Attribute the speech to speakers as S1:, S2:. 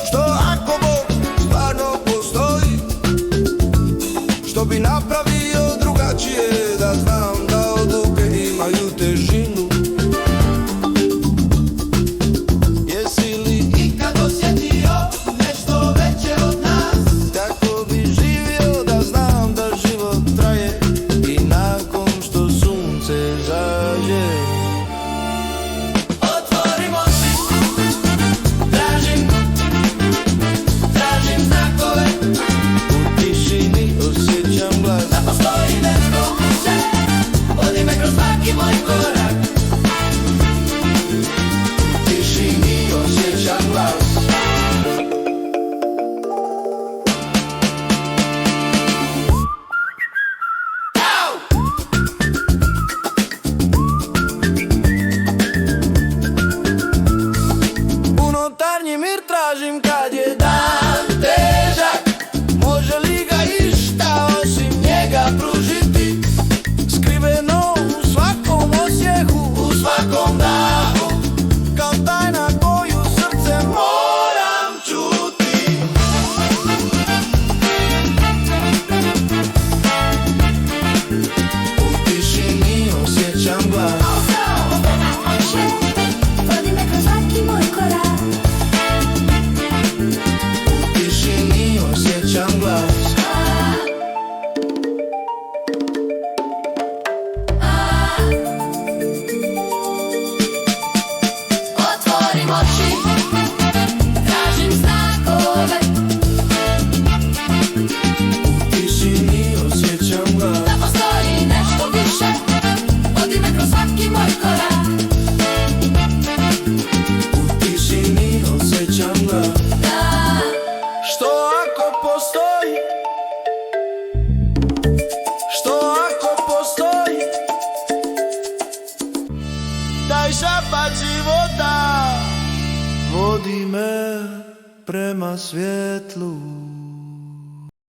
S1: Što ako Bog stvarno postoji, što bi napravio drugačije, da znam da odluke imaju težinu. Jesi li ikad osjetio nešto veće od nas? Kako bi živio da znam da život traje i nakon što sunce zađe? Otvorim oči, tražim znakove, u tišini osjećam glas. Da postoji nešto više, vodi me kroz svaki moj korak. U tišini osjećam glas. Unutarnji mir tražim kad je dan težak. Može li ga išta osim njega pružiti? Skriveno u svakom osjehu, u svakom dahu, kao tajna koju srce moram čuti. U tišini osjećam glas.
S2: Vodi me kroz svaki moj korak.
S1: U tišini osjećam glas.
S2: Otvorim oči, tražim znakove,
S1: U tišini osjećam glas.
S2: da postoji nešto više, vodi me kroz svaki moj korak.
S1: U tišini osjećam glas. Što ako postoji? Što ako postoji? Taj šapac života vodi me prema svjetlu.